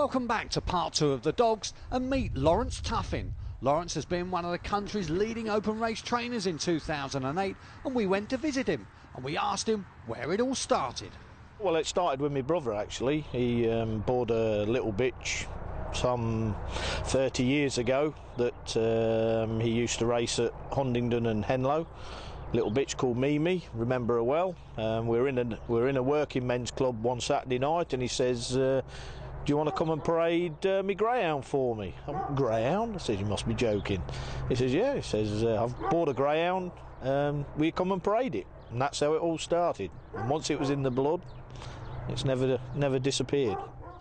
Welcome back to part 2 of The Dogs and meet Laurence Tuffin. Laurence has been one of the country's leading open race trainers in 2008 and we went to visit him and we asked him where it all started. Well, it started with my brother actually. He bought a little bitch some 30 years ago that he used to race at Huntingdon and Henlow. Little bitch called Mimi, remember her well. We're in a working men's club one Saturday night and he says, do you want to come and parade me greyhound for me? Greyhound? I said, you must be joking. He says, yeah. He says, I've bought a greyhound, will you come and parade it? And that's how it all started. And once it was in the blood, it's never disappeared.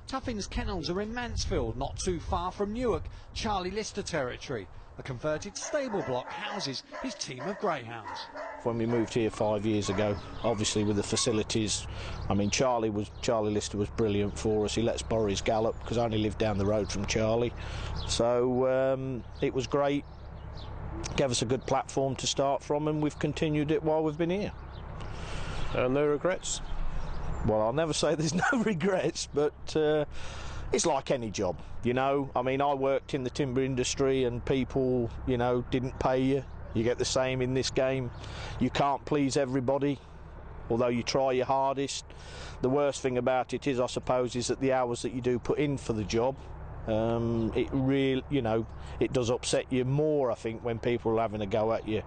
Tuffin's kennels are in Mansfield, not too far from Newark, Charlie Lister territory. A converted stable block houses his team of greyhounds. When we moved here 5 years ago, obviously with the facilities, I mean Charlie Lister was brilliant for us. He let us borrow his gallop because I only lived down the road from Charlie. So it was great, gave us a good platform to start from and we've continued it while we've been here. No regrets? Well, I'll never say there's no regrets, but it's like any job, you know. I mean, I worked in the timber industry and people, you know, didn't pay you. You get the same in this game. You can't please everybody, although you try your hardest. The worst thing about it is, I suppose, is that the hours that you do put in for the job, it really, you know, it does upset you more, I think, when people are having a go at you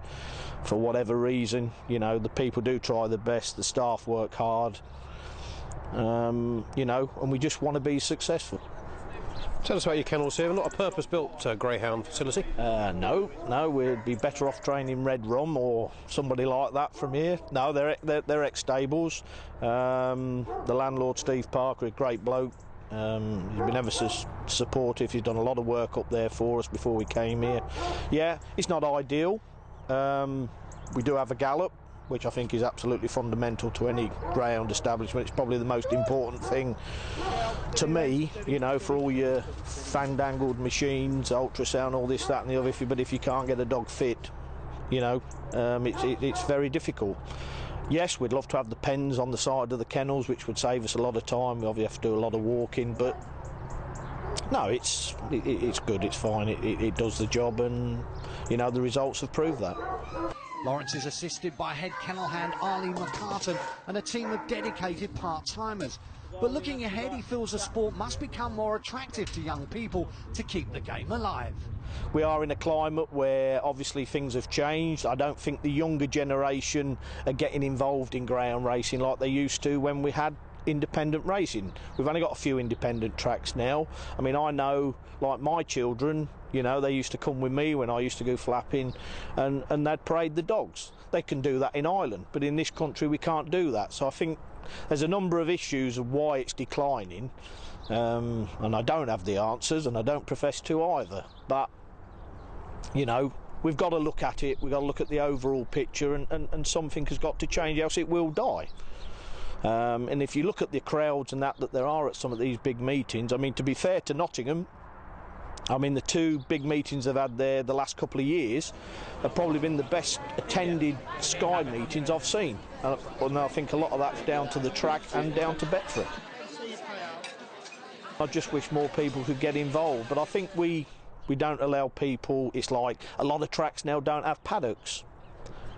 for whatever reason. You know, the people do try their best, the staff work hard, you know, and we just want to be successful. Tell us about your kennels here. Not a purpose-built greyhound facility? No, we'd be better off training Red Rum or somebody like that from here. No, they're ex-stables. The landlord, Steve Parker, a great bloke. He's been ever so supportive. He's done a lot of work up there for us before we came here. Yeah, it's not ideal. We do have a gallop, which I think is absolutely fundamental to any greyhound establishment. It's probably the most important thing to me, you know, for all your fandangled machines, ultrasound, all this, that and the other. But if you can't get a dog fit, you know, it's very difficult. Yes, we'd love to have the pens on the side of the kennels, which would save us a lot of time. We obviously have to do a lot of walking, but no, it's good, it's fine, it does the job, and, you know, the results have proved that. Laurence is assisted by head kennel hand Arlene McCartan and a team of dedicated part-timers. But looking ahead, he feels the sport must become more attractive to young people to keep the game alive. We are in a climate where obviously things have changed. I don't think the younger generation are getting involved in greyhound racing like they used to when we had independent racing. We've only got a few independent tracks now. I mean, I know, like my children, you know, they used to come with me when I used to go flapping and they'd parade the dogs. They can do that in Ireland, but in this country we can't do that. So I think there's a number of issues of why it's declining, and I don't have the answers and I don't profess to either. But, you know, we've got to look at it, we've got to look at the overall picture, and something has got to change, else it will die. And if you look at the crowds and that there are at some of these big meetings, I mean, to be fair to Nottingham, I mean, the two big meetings they've had there the last couple of years have probably been the best attended Sky meetings I've seen. And I think a lot of that's down to the track and down to Betfred. I just wish more people could get involved, but I think we don't allow people. It's like a lot of tracks now don't have paddocks,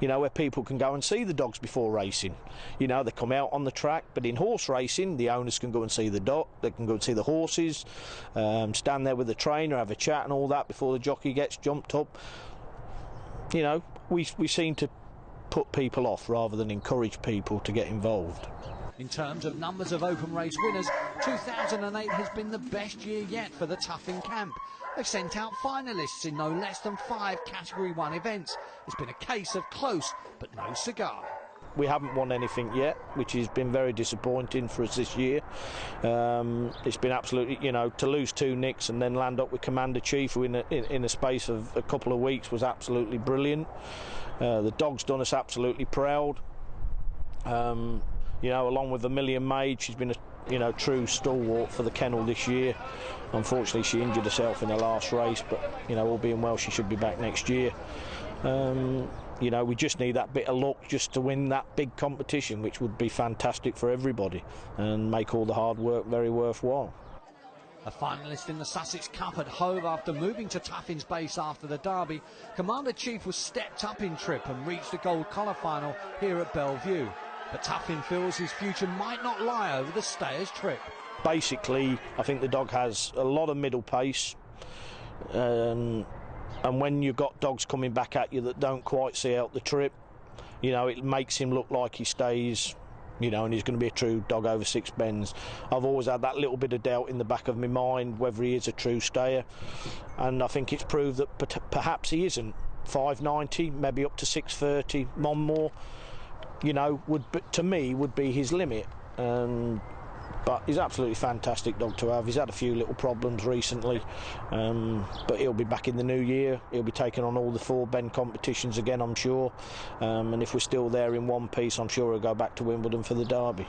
you know, where people can go and see the dogs before racing. You know, they come out on the track, but in horse racing, the owners can go and see the dog, they can go and see the horses, stand there with the trainer, have a chat and all that before the jockey gets jumped up. You know, we seem to put people off rather than encourage people to get involved. In terms of numbers of open race winners, 2008 has been the best year yet for the Tuffin camp. They've sent out finalists in no less than 5 Category 1 events. It's been a case of close but no cigar. We haven't won anything yet, which has been very disappointing for us this year. It's been absolutely, you know, to lose 2 nicks and then land up with Commander Chief who in a space of a couple of weeks was absolutely brilliant. The dog's done us absolutely proud. You know, along with A Million Maid, she's been a true stalwart for the kennel this year. Unfortunately, she injured herself in the last race, but, you know, all being well, she should be back next year. You know, we just need that bit of luck just to win that big competition, which would be fantastic for everybody and make all the hard work very worthwhile. A finalist in the Sussex Cup at Hove after moving to Tuffin's base after the derby, Commander Chief was stepped up in trip and reached the gold collar final here at Bellevue. But Tuffin feels his future might not lie over the Stayers trip. Basically, I think the dog has a lot of middle pace, and when you've got dogs coming back at you that don't quite see out the trip, you know, it makes him look like he stays, you know, and he's going to be a true dog over six bends. I've always had that little bit of doubt in the back of my mind whether he is a true stayer, and I think it's proved that perhaps he isn't. 590, maybe up to 630, Monmore, you know, to me would be his limit. But he's absolutely fantastic dog to have. He's had a few little problems recently, but he'll be back in the new year. He'll be taking on all the four bend competitions again, I'm sure. And if we're still there in one piece, I'm sure he'll go back to Wimbledon for the derby.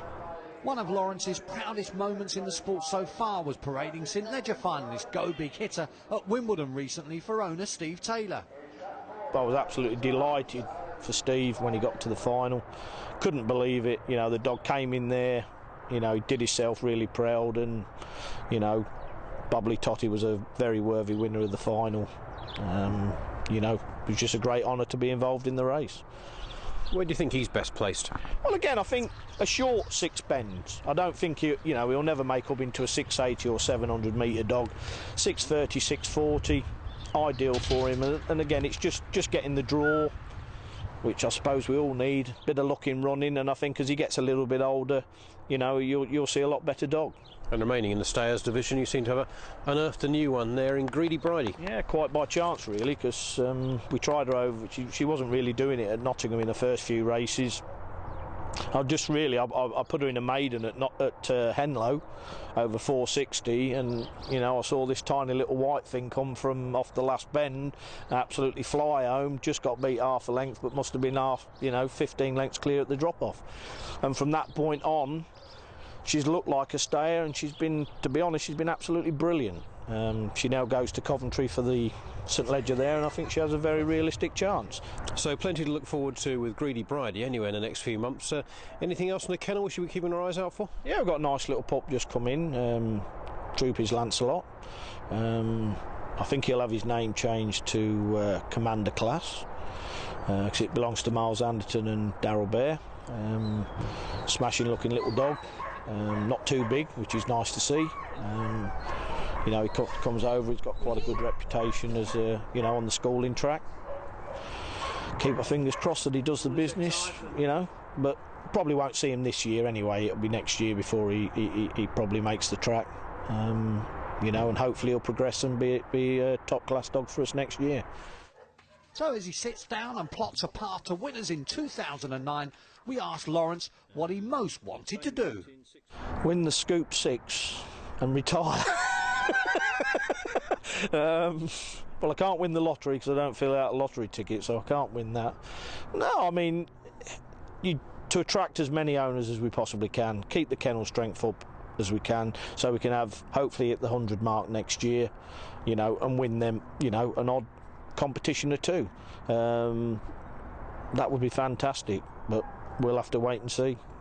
One of Lawrence's proudest moments in the sport so far was parading St Ledger finalist Go Big Hitter at Wimbledon recently for owner Steve Taylor. I was absolutely delighted for Steve when he got to the final. Couldn't believe it. You know, the dog came in there, you know, he did himself really proud, and, you know, Bubbly Totty was a very worthy winner of the final. You know, it was just a great honour to be involved in the race. Where do you think he's best placed? Well, again, I think a short six bends. I don't think he'll never make up into a 680 or 700 metre dog. 630, 640, ideal for him. And again, it's just getting the draw, which I suppose we all need. Bit of luck in running, and I think as he gets a little bit older, you know, you'll see a lot better dog. And remaining in the Stayers division, you seem to have unearthed a new one there in Greedy Bridie. Yeah, quite by chance really, because we tried her over. She wasn't really doing it at Nottingham in the first few races. I put her in a maiden at Henlow over 460, and you know, I saw this tiny little white thing come from off the last bend, absolutely fly home. Just got beat half a length, but must have been 15 lengths clear at the drop off. And from that point on, she's looked like a stayer, and she's been, to be honest, she's been absolutely brilliant. She now goes to Coventry for the St Ledger there, and I think she has a very realistic chance. So plenty to look forward to with Greedy Bridie anyway in the next few months. Anything else in the kennel we should be keeping our eyes out for? Yeah, we've got a nice little pup just come in, Troopy's Lancelot. I think he'll have his name changed to Commander Class, because it belongs to Miles Anderton and Darryl Bear. Smashing looking little dog, not too big, which is nice to see. You know, he comes over, he's got quite a good reputation as, you know, on the schooling track. Keep our fingers crossed that he does the business, you know, but probably won't see him this year anyway. It'll be next year before he probably makes the track. You know, and hopefully he'll progress and be a top-class dog for us next year. So as he sits down and plots a path to winners in 2009, we asked Lawrence what he most wanted to do. Win the Scoop 6 and retire. Well, I can't win the lottery because I don't fill out a lottery ticket, so I can't win that. No, I mean, to attract as many owners as we possibly can, keep the kennel strength up as we can, so we can have, hopefully, at the 100 mark next year, you know, and win them, you know, an odd competition or two. That would be fantastic, but we'll have to wait and see.